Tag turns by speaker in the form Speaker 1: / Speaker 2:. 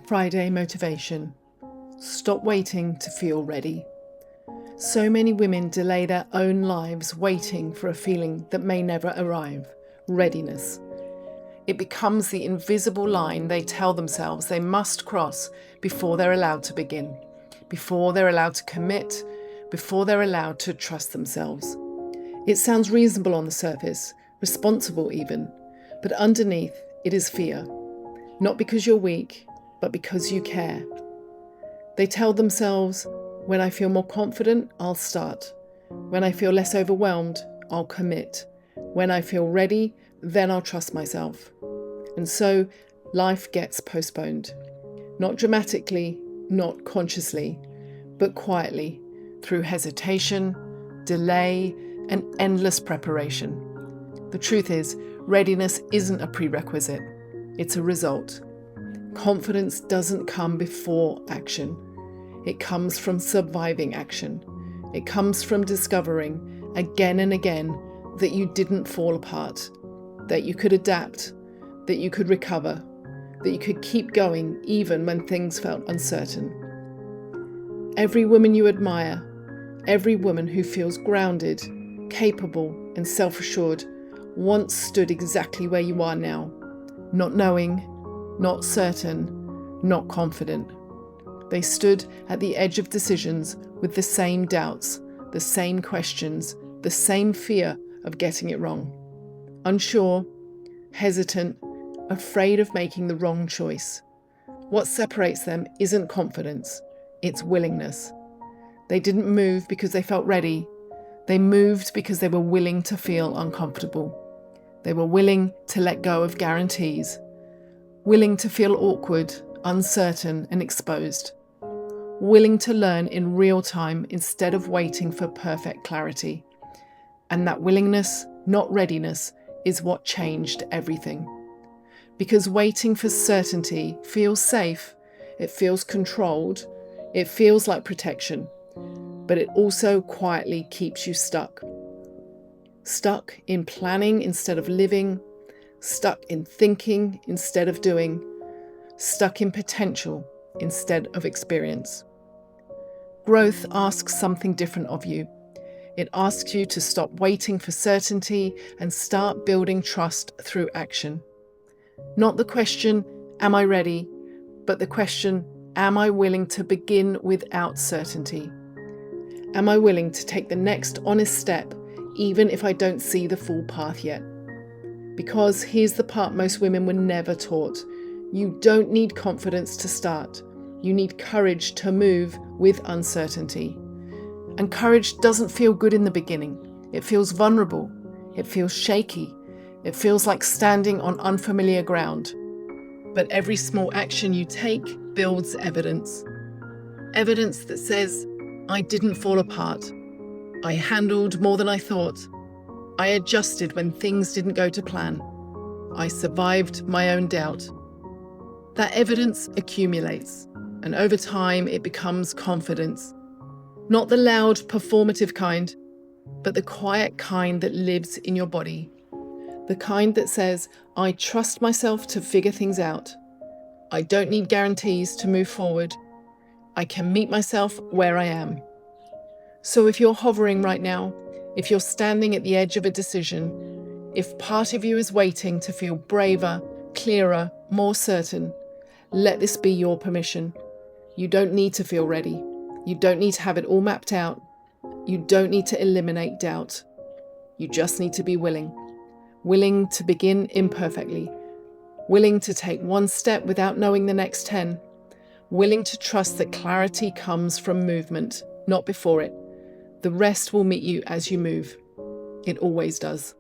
Speaker 1: Friday motivation. Stop waiting to feel ready. So many women delay their own lives waiting for a feeling that may never arrive. Readiness. It becomes the invisible line they tell themselves they must cross before they're allowed to begin, before they're allowed to commit, before they're allowed to trust themselves. It sounds reasonable on the surface, responsible even, but underneath it is fear. Not because you're weak, but because you care. They tell themselves, when I feel more confident, I'll start. When I feel less overwhelmed, I'll commit. When I feel ready, then I'll trust myself. And so life gets postponed. Not dramatically, not consciously, but quietly, through hesitation, delay, and endless preparation. The truth is, readiness isn't a prerequisite, it's a result. Confidence doesn't come before action. It comes from surviving action. It comes from discovering again and again that you didn't fall apart, that you could adapt, that you could recover, that you could keep going even when things felt uncertain. Every woman you admire, every woman who feels grounded, capable, and self-assured once stood exactly where you are now, not knowing, not certain, not confident. They stood at the edge of decisions with the same doubts, the same questions, the same fear of getting it wrong. Unsure, hesitant, afraid of making the wrong choice. What separates them isn't confidence, it's willingness. They didn't move because they felt ready. They moved because they were willing to feel uncomfortable. They were willing to let go of guarantees, willing to feel awkward, uncertain, and exposed, willing to learn in real time instead of waiting for perfect clarity. And that willingness, not readiness, is what changed everything. Because waiting for certainty feels safe, it feels controlled, it feels like protection, but it also quietly keeps you stuck. Stuck in planning instead of living, stuck in thinking instead of doing, stuck in potential instead of experience. Growth asks something different of you. It asks you to stop waiting for certainty and start building trust through action. Not the question, am I ready? But the question, am I willing to begin without certainty? Am I willing to take the next honest step, even if I don't see the full path yet? Because here's the part most women were never taught. You don't need confidence to start. You need courage to move with uncertainty. And courage doesn't feel good in the beginning. It feels vulnerable. It feels shaky. It feels like standing on unfamiliar ground. But every small action you take builds evidence. Evidence that says, I didn't fall apart. I handled more than I thought. I adjusted when things didn't go to plan. I survived my own doubt. That evidence accumulates, and over time it becomes confidence. Not the loud, performative kind, but the quiet kind that lives in your body. The kind that says, I trust myself to figure things out. I don't need guarantees to move forward. I can meet myself where I am. So if you're hovering right now, if you're standing at the edge of a decision, if part of you is waiting to feel braver, clearer, more certain, let this be your permission. You don't need to feel ready. You don't need to have it all mapped out. You don't need to eliminate doubt. You just need to be willing. Willing to begin imperfectly. Willing to take one step without knowing the next 10. Willing to trust that clarity comes from movement, not before it. The rest will meet you as you move. It always does.